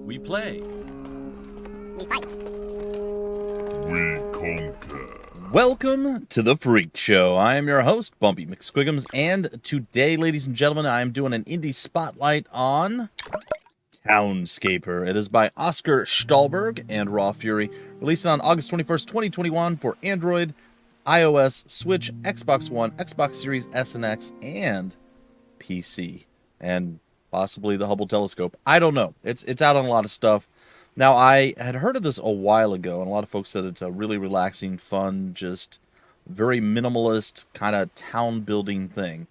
We play. We fight. We conquer. Welcome to the Freak Show. I am your host, Bumpy McSquigums, and today, ladies and gentlemen, I am doing an indie spotlight on Townscaper. It is by Oscar Stahlberg and Raw Fury, released on August 21st, 2021 for Android, iOS, Switch, Xbox One, Xbox Series S and X, and PC, and possibly the Hubble telescope. I don't know. It's out on a lot of stuff. Now, I had heard of this a while ago, and a lot of folks said it's a really relaxing, fun, just very minimalist kind of town building thing.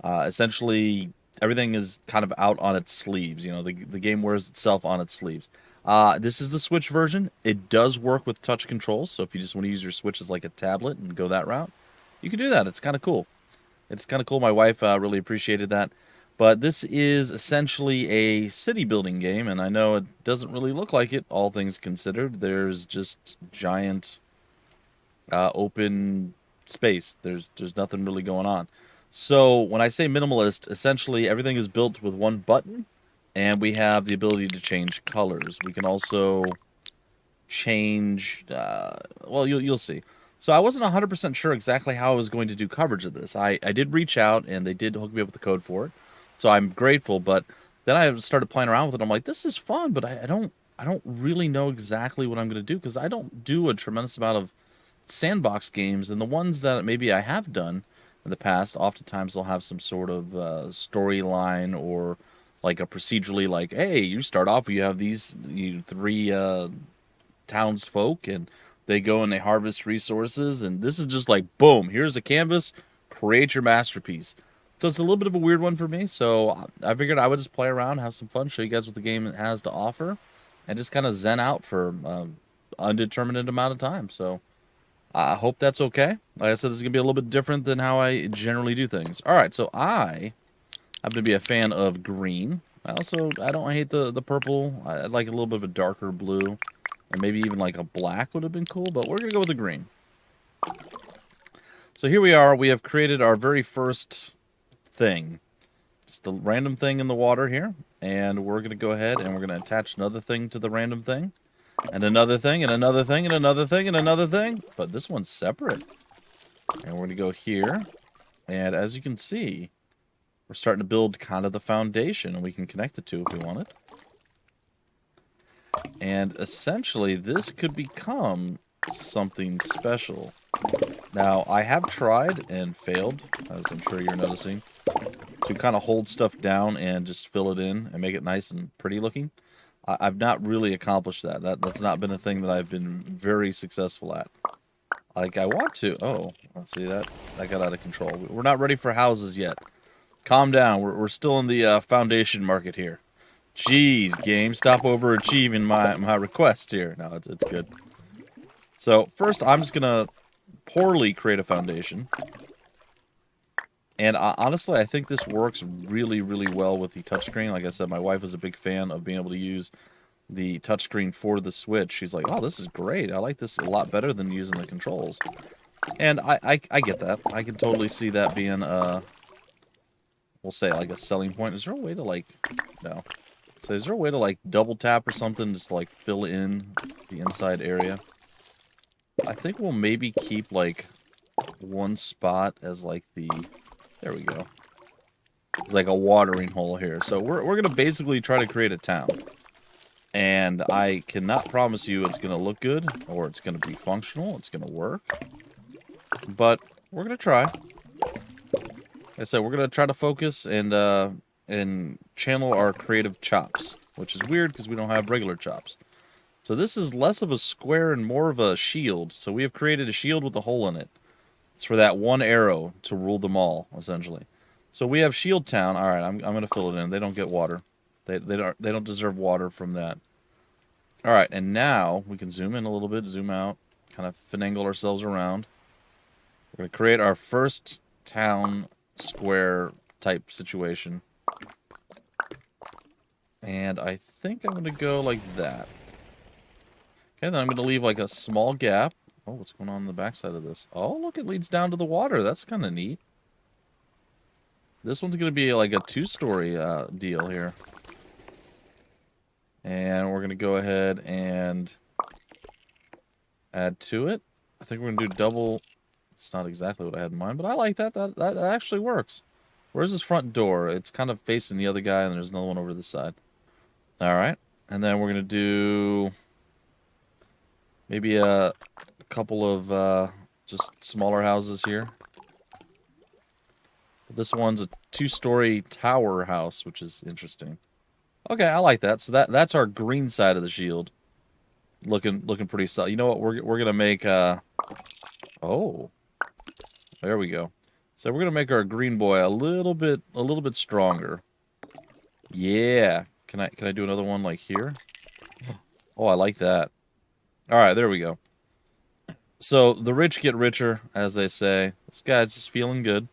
Essentially, everything is kind of out on its sleeves. You know, the game wears itself on its sleeves. This is the Switch version. It does work with touch controls, so if you just want to use your Switch as like a tablet and go that route, you can do that. It's kind of cool. It's kind of cool. My wife really appreciated that. But this is essentially a city building game, and I know it doesn't really look like it, all things considered. There's just giant open space. There's nothing really going on. So when I say minimalist, essentially everything is built with one button, and we have the ability to change colors. We can also change, well, you'll see. So I wasn't 100% sure exactly how I was going to do coverage of this. I did reach out, and they did hook me up with the code for it. So I'm grateful, but then I started playing around with it. I'm like, this is fun, but I don't really know exactly what I'm going to do, because I don't do a tremendous amount of sandbox games, and the ones that maybe I have done in the past, oftentimes they'll have some sort of storyline or like a procedurally, like, hey, you start off, you have these three townsfolk, and they go and they harvest resources, and this is just like, boom, here's a canvas, create your masterpiece. So it's a little bit of a weird one for me, so I figured I would just play around, have some fun, show you guys what the game has to offer, and just kind of zen out for undetermined amount of time. So I hope that's okay. Like I said, this is going to be a little bit different than how I generally do things. All right, so I happen to be a fan of green. I don't hate the purple. I like a little bit of a darker blue, and maybe even like a black would have been cool, but we're going to go with the green. So here we are. We have created our very first thing, just a random thing in the water here, and we're going to go ahead and we're going to attach another thing to the random thing, and another thing, and another thing, and another thing, and another thing, but this one's separate. And we're going to go here, and as you can see, we're starting to build kind of the foundation, and we can connect the two if we want it. And essentially this could become something special. Now, I have tried and failed, as I'm sure you're noticing, to kind of hold stuff down and just fill it in and make it nice and pretty looking. I've not really accomplished that. That's not been a thing that I've been very successful at. Like, I want to. Oh, let's see, that got out of control. We're not ready for houses yet. Calm down. We're still in the foundation market here. Jeez, game, stop overachieving my request here. No, it's good. So first, I'm just gonna poorly create a foundation. And honestly, I think this works really, really well with the touchscreen. Like I said, my wife is a big fan of being able to use the touchscreen for the Switch. She's like, oh, this is great. I like this a lot better than using the controls. And I get that. I can totally see that being, we'll say, like a selling point. Is there a way to, like, no. So is there a way to, like, double tap or something just to, like, fill in the inside area? I think we'll maybe keep, like, one spot as, like, the... There we go. It's like a watering hole here. So we're going to basically try to create a town. And I cannot promise you it's going to look good or it's going to be functional. It's going to work. But we're going to try. Like I said, we're going to try to focus and channel our creative chops, which is weird because we don't have regular chops. So this is less of a square and more of a shield. So we have created a shield with a hole in it. It's for that one arrow to rule them all, essentially. So we have Shield Town. All right, I'm going to fill it in. They don't get water. They don't deserve water from that. All right, and now we can zoom in a little bit, zoom out, kind of finagle ourselves around. We're going to create our first town square type situation. And I think I'm going to go like that. Okay, then I'm going to leave like a small gap. Oh, what's going on the backside of this? Oh, look, it leads down to the water. That's kind of neat. This one's going to be like a two-story deal here. And we're going to go ahead and add to it. I think we're going to do double. It's not exactly what I had in mind, but I like that. That actually works. Where's this front door? It's kind of facing the other guy, and there's another one over this side. All right. And then we're going to do maybe a couple of just smaller houses here. This one's a 2-story tower house, which is interesting. Okay, I like that. So that's our green side of the shield. Looking pretty solid. You know what? We're gonna make oh, there we go. So we're gonna make our green boy a little bit stronger. Yeah. Can I do another one like here? Oh, I like that. All right, there we go. So the rich get richer, as they say. This guy's just feeling good.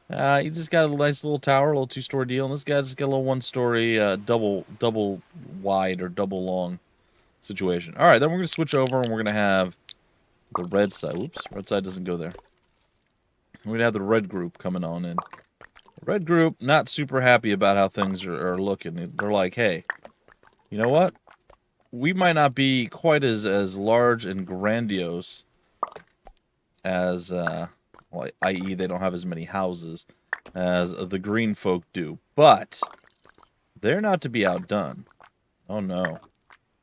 He just got a nice little tower, a little 2-story deal, and this guy's just got a little 1-story double wide or double long situation. All right, then we're going to switch over, and we're going to have the red side. Oops, red side doesn't go there. We're going to have the red group coming on in. The red group, not super happy about how things are looking. They're like, hey, you know what? We might not be quite as large and grandiose as, well, i.e. they don't have as many houses as the green folk do. But they're not to be outdone. Oh, no.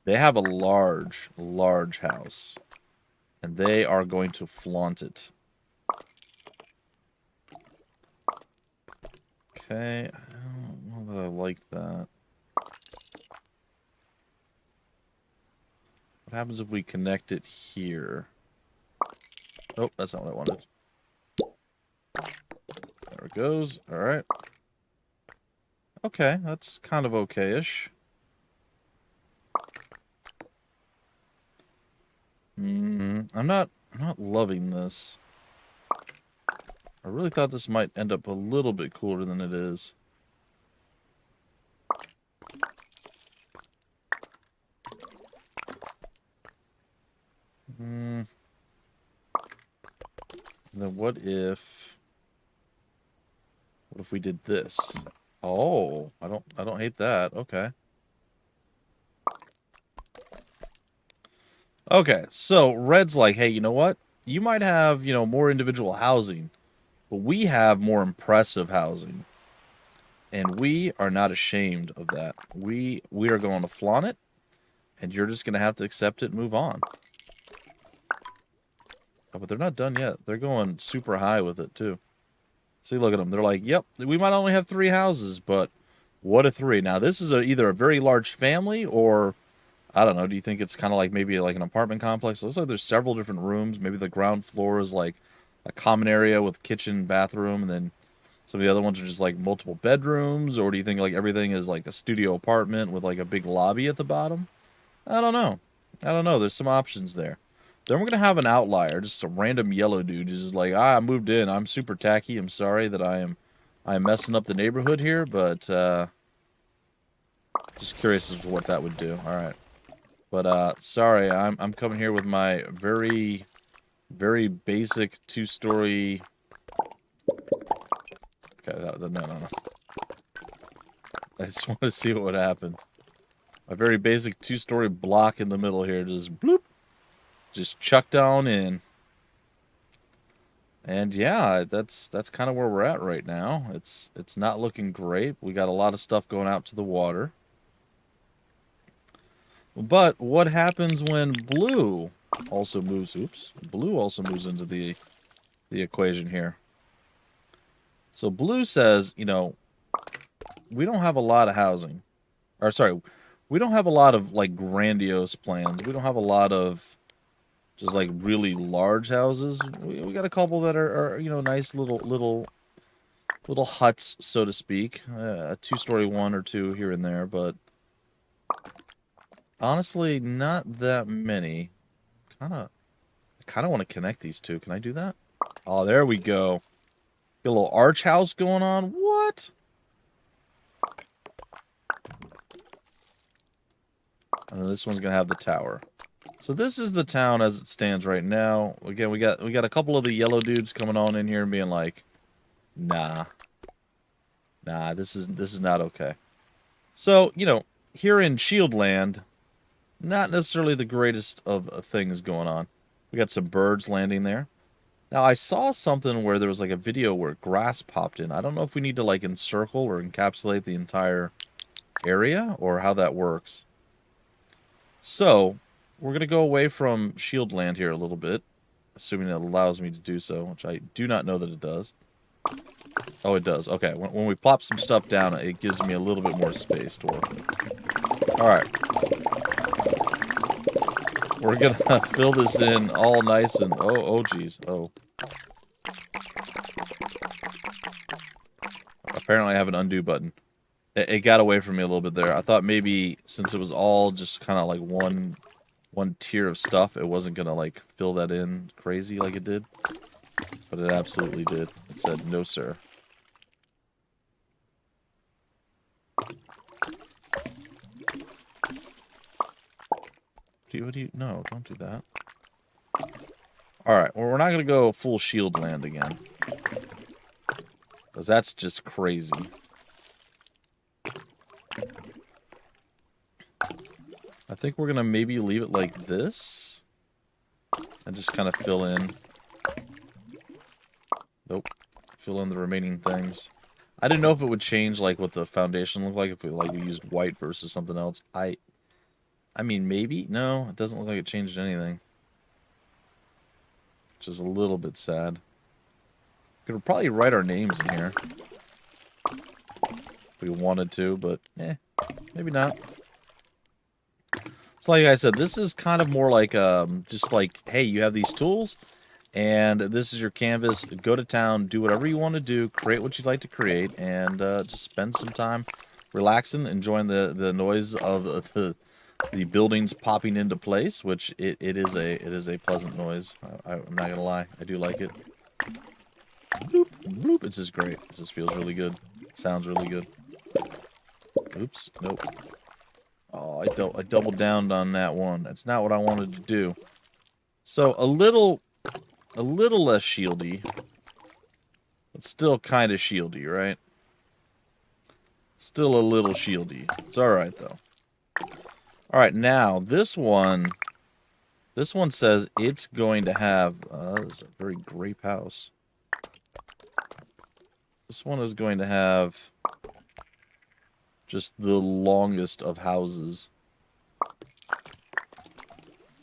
They have a large house. And they are going to flaunt it. Okay. I don't know that I like that. What happens if we connect it here? Oh, that's not what I wanted. There it goes. All right. Okay, that's kind of okay-ish. I'm not loving this. I really thought this might end up a little bit cooler than it is. Then what if we did this? Oh, I don't hate that. Okay. Okay, so red's like, hey, you know what? You might have, more individual housing, but we have more impressive housing. And we are not ashamed of that. We are going to flaunt it, and you're just going to have to accept it and move on. Oh, but they're not done yet. They're going super high with it, too. See, look at them. They're like, yep, we might only have 3 houses, but what a 3. Now, this is either a very large family or, I don't know, do you think it's kind of like maybe like an apartment complex? It looks like there's several different rooms. Maybe the ground floor is like a common area with kitchen, bathroom, and then some of the other ones are just like multiple bedrooms. Or do you think like everything is like a studio apartment with like a big lobby at the bottom? I don't know. There's some options there. Then we're going to have an outlier, just a random yellow dude who's just like, I moved in. I'm super tacky. I'm sorry that I'm messing up the neighborhood here, but just curious as to what that would do. All right. But sorry, I'm coming here with my very, very basic 2-story. Okay, no. I just want to see what would happen. A very basic 2-story block in the middle here, just bloop. Just chucked on in. And yeah, that's kind of where we're at right now. It's not looking great. We got a lot of stuff going out to the water. But what happens when blue also moves? Oops. Blue also moves into the equation here. So blue says, we don't have a lot of housing. Or sorry, we don't have a lot of like grandiose plans. We don't have a lot of just like really large houses. We got a couple that are nice little huts, so to speak. A 2-story one or two here and there, but honestly, not that many. I kind of want to connect these two. Can I do that? Oh, there we go. Get a little arch house going on. What? And then this one's gonna have the tower. So this is the town as it stands right now. Again, we got a couple of the yellow dudes coming on in here and being like, nah, this is not okay. So, here in Shieldland, not necessarily the greatest of things going on. We got some birds landing there. Now, I saw something where there was like a video where grass popped in. I don't know if we need to like encircle or encapsulate the entire area or how that works. So, we're going to go away from Shieldland here a little bit, assuming it allows me to do so, which I do not know that it does. Oh, it does. Okay, when we plop some stuff down, it gives me a little bit more space to work with. Alright. We're going to fill this in all nice and... Oh, geez. Oh. Apparently I have an undo button. It got away from me a little bit there. I thought maybe since it was all just kind of like one tier of stuff, it wasn't going to like fill that in crazy like it did. But it absolutely did. It said, no, sir. No, don't do that. Alright, well, we're not going to go full Shieldland again. Because that's just crazy. I think we're going to maybe leave it like this. And just kind of fill in. Nope. Fill in the remaining things. I didn't know if it would change like what the foundation looked like if we used white versus something else. I mean, maybe. No, it doesn't look like it changed anything. Which is a little bit sad. We could probably write our names in here. If we wanted to, but maybe not. So like I said, this is kind of more like just like, hey, you have these tools, and this is your canvas. Go to town, do whatever you want to do, create what you'd like to create, and just spend some time relaxing, enjoying the noise of the buildings popping into place, which it is a pleasant noise. I'm not gonna lie, I do like it. Bloop, bloop. It's just great. It just feels really good. It sounds really good. Oops, nope. Oh, I doubled down on that one. That's not what I wanted to do. So a little less shieldy, but still kind of shieldy, right? Still a little shieldy. It's all right though. All right, now this one says it's going to have. It's a very grape house. This one is going to have just the longest of houses.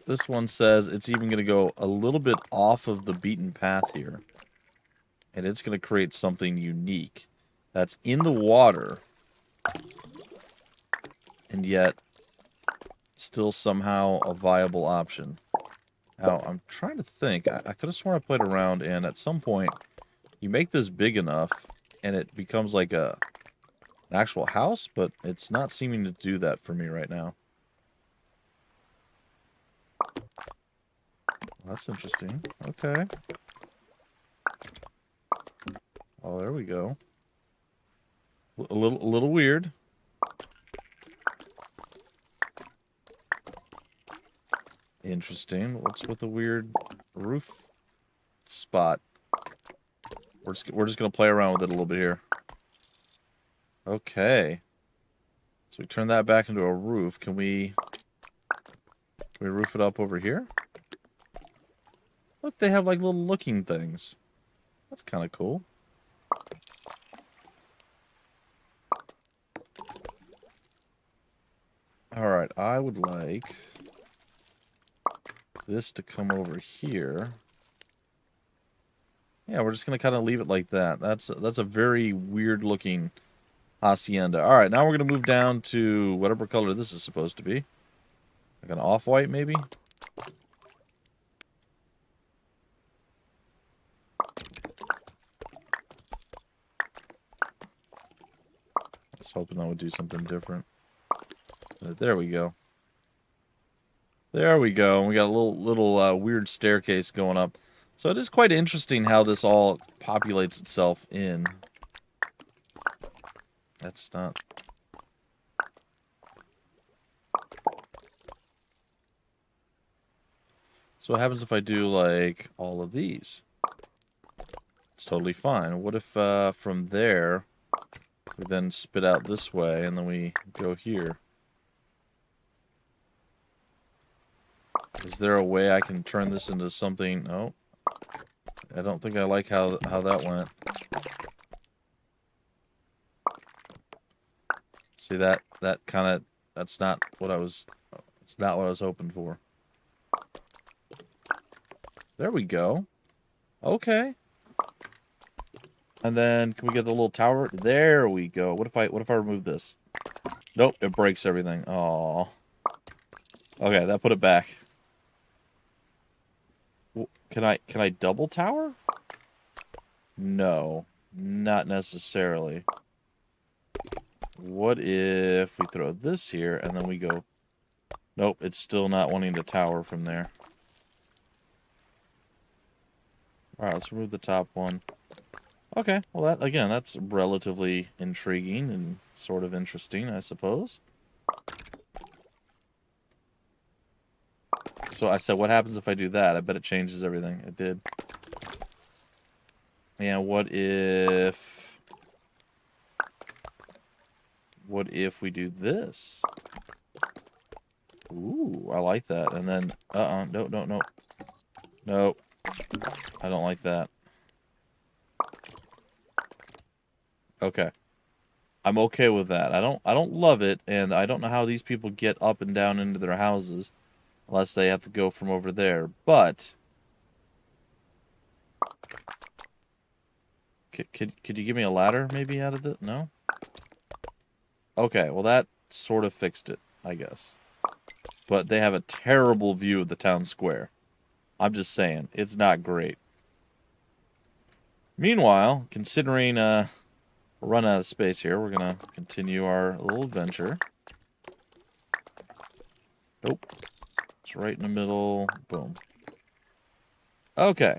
This one says it's even going to go a little bit off of the beaten path here. And it's going to create something unique that's in the water. And yet, still somehow a viable option. Now, I'm trying to think. I could have sworn I played around, and at some point, you make this big enough, and it becomes like an actual house, but it's not seeming to do that for me right now. Well, that's interesting. Okay. Oh, there we go. A little weird. Interesting. What's with the weird roof spot? We're just gonna play around with it a little bit here. Okay. So we turn that back into a roof. Can we roof it up over here? Look, they have like little looking things. That's kind of cool. Alright, I would like this to come over here. Yeah, we're just going to kind of leave it like that. That's a very weird looking hacienda. Alright, now we're going to move down to whatever color this is supposed to be. Like an off-white, maybe? I was hoping that would do something different. There we go. There we go. We got a little weird staircase going up. So it is quite interesting how this all populates itself in. That's not... So what happens if I do, like, all of these? It's totally fine. What if from there, we then spit out this way, and then we go here? Is there a way I can turn this into something? No. I don't think I like how that went. See that kind of, that's not what I was, it's not what I was hoping for. There we go. Okay. And then can we get the little tower? There we go. What if I remove this? Nope, it breaks everything. Oh. Okay, that put it back. Can I double tower? No, not necessarily. What if we throw this here and then we go... Nope, it's still not wanting to tower from there. Alright, let's remove the top one. Okay, well that, again, that's relatively intriguing and sort of interesting, I suppose. So I said, what happens if I do that? I bet it changes everything. It did. And what if we do this? Ooh, I like that. And then, no. No, I don't like that. Okay. I'm okay with that. I don't love it, and I don't know how these people get up and down into their houses unless they have to go from over there. But could you give me a ladder maybe out of it? No? Okay, well that sort of fixed it, I guess. But they have a terrible view of the town square. I'm just saying, it's not great. Meanwhile, considering we're running out of space here, we're gonna continue our little adventure. Nope. It's right in the middle. Boom. Okay.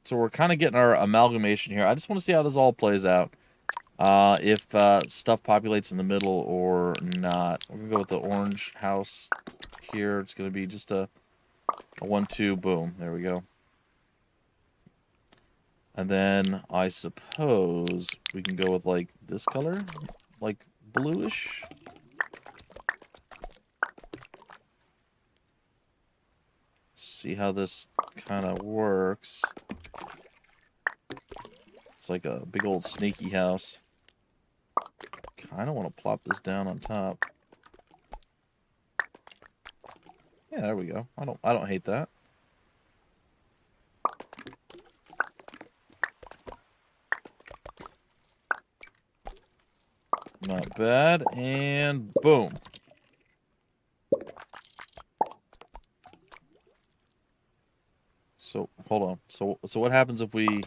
So we're kind of getting our amalgamation here. I just want to see how this all plays out. If stuff populates in the middle or not. We're going to go with the orange house here. It's going to be just a 1-2, boom. There we go. And then I suppose we can go with like this color, like bluish. See how this kind of works. It's like a big old sneaky house. Kind of want to plop this down on top. Yeah, there we go. I don't hate that. Not bad. And boom. So, hold on. So what happens if we...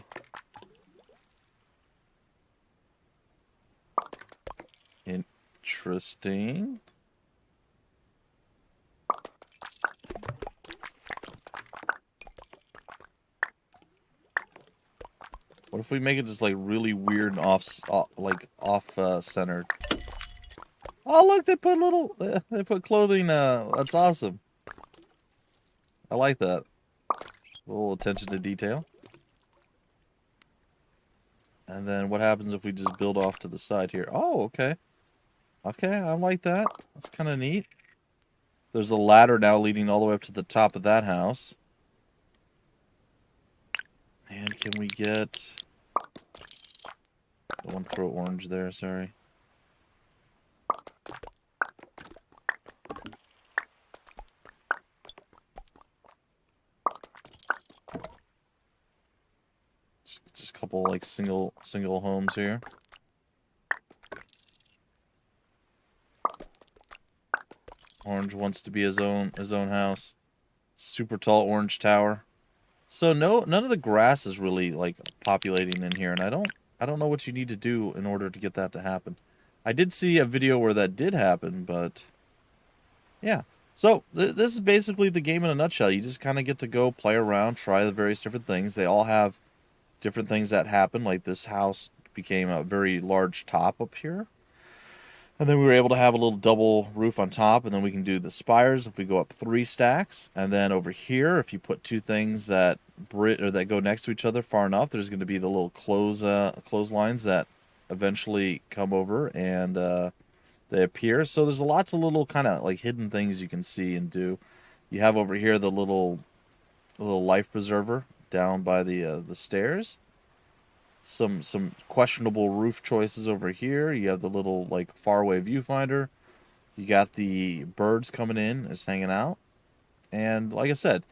Interesting. What if we make it just like really weird and off-centered? Oh, look, they put clothing, that's awesome. I like that. A little attention to detail. And then what happens if we just build off to the side here? Oh, okay. Okay, I like that. That's kind of neat. There's a ladder now leading all the way up to the top of that house. And can we get... I want to throw orange there, sorry. Just a couple like single homes here. Orange wants to be his own house. Super tall orange tower. So none of the grass is really like populating in here, and I don't know what you need to do in order to get that to happen. I did see a video where that did happen, but yeah. So this is basically the game in a nutshell. You just kind of get to go play around, try the various different things. They all have different things that happen. Like this house became a very large top up here. And then we were able to have a little double roof on top, and then we can do the spires if we go up 3 stacks. And then over here, if you put 2 things that go next to each other far enough, there's going to be the little clotheslines that eventually come over and they appear. So there's lots of little kind of like hidden things you can see and do. You have over here the little life preserver down by the stairs. Some questionable roof choices over here. You have the little like faraway viewfinder. You got the birds coming in, just hanging out. And like I said,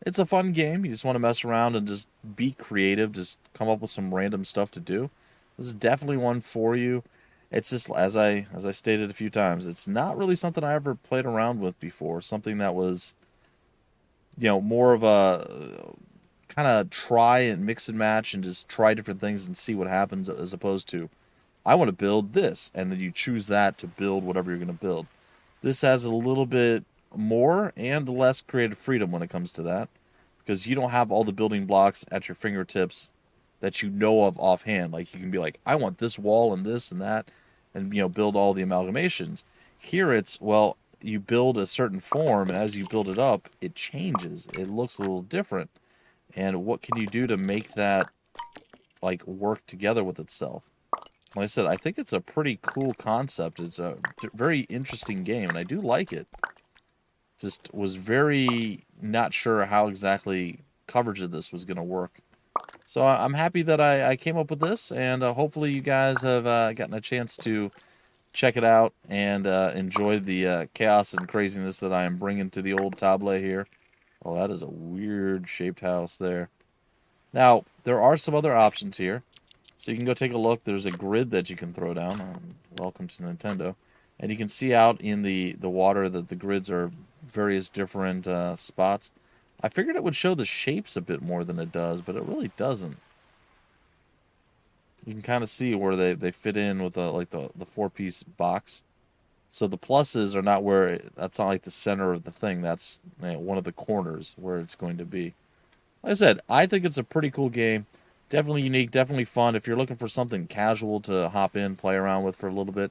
it's a fun game. You just want to mess around and just be creative, just come up with some random stuff to do. This is definitely one for you. It's just as I stated a few times, it's not really something I ever played around with before. Something that was, more of a kind of try and mix and match and just try different things and see what happens, as opposed to I want to build this, and then you choose that to build whatever you're going to build. This has a little bit more and less creative freedom when it comes to that, because you don't have all the building blocks at your fingertips that you know of offhand. Like, you can be like, I want this wall and this and that, and build all the amalgamations. Here it's, well, you build a certain form, and as you build it up, it changes. It looks a little different. And what can you do to make that like work together with itself? Like I said, I think it's a pretty cool concept. It's a very interesting game, and I do like it. Just was very not sure how exactly coverage of this was going to work. So I'm happy that I came up with this, and hopefully you guys have gotten a chance to check it out and enjoy the chaos and craziness that I am bringing to the old tablet here. Oh, that is a weird shaped house there. Now, there are some other options here. So you can go take a look. There's a grid that you can throw down. Welcome to Nintendo. And you can see out in the water that the grids are various different spots. I figured it would show the shapes a bit more than it does, but it really doesn't. You can kind of see where they fit in with the four-piece box. So the pluses are not where, that's not like the center of the thing. That's one of the corners where it's going to be. Like I said, I think it's a pretty cool game. Definitely unique, definitely fun. If you're looking for something casual to hop in, play around with for a little bit,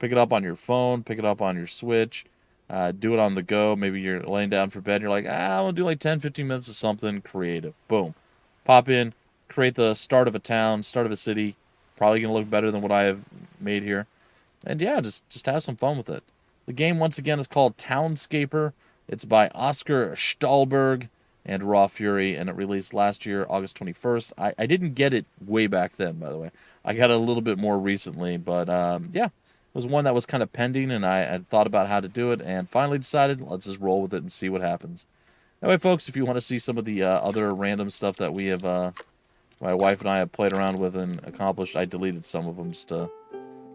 pick it up on your phone, pick it up on your Switch, do it on the go. Maybe you're laying down for bed and you're like, I want to do like 10, 15 minutes of something creative. Boom. Pop in, create the start of a town, start of a city. Probably going to look better than what I have made here. And yeah, just have some fun with it. The game, once again, is called Townscaper. It's by Oscar Stahlberg and Raw Fury, and it released last year, August 21st. I didn't get it way back then, by the way. I got it a little bit more recently, but yeah, it was one that was kind of pending, and I had thought about how to do it, and finally decided, let's just roll with it and see what happens. Anyway, folks, if you want to see some of the other random stuff that we have, my wife and I have played around with and accomplished, I deleted some of them just to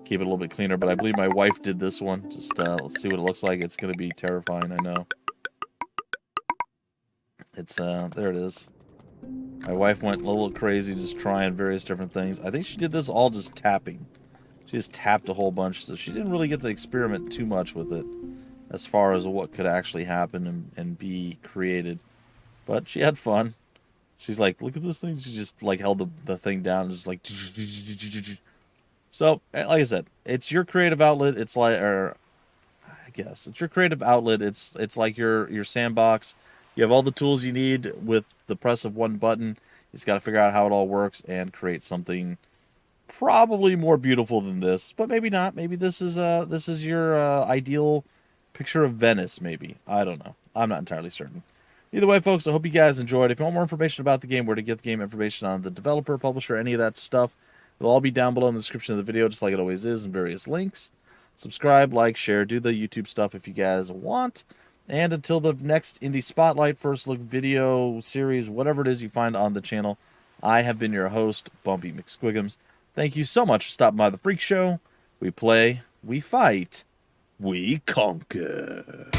keep it a little bit cleaner, but I believe my wife did this one. Just let's see what it looks like. It's going to be terrifying, I know. It's there it is. My wife went a little crazy just trying various different things. I think she did this all just tapping. She just tapped a whole bunch, so she didn't really get to experiment too much with it as far as what could actually happen and be created. But she had fun. She's like, look at this thing. She just like held the thing down and just like. So, like I said, it's your creative outlet. It's like, or I guess it's your creative outlet. It's like your sandbox. You have all the tools you need with the press of one button. You just got to figure out how it all works and create something probably more beautiful than this, but maybe not. Maybe this is your ideal picture of Venice. Maybe, I don't know. I'm not entirely certain. Either way, folks, I hope you guys enjoyed. If you want more information about the game, where to get the game information on the developer, publisher, any of that stuff, it'll all be down below in the description of the video, just like it always is, in various links. Subscribe, like, share, do the YouTube stuff if you guys want. And until the next Indie Spotlight, first look video, series, whatever it is you find on the channel, I have been your host, Bumpy McSquigums. Thank you so much for stopping by the Freak Show. We play, we fight, we conquer.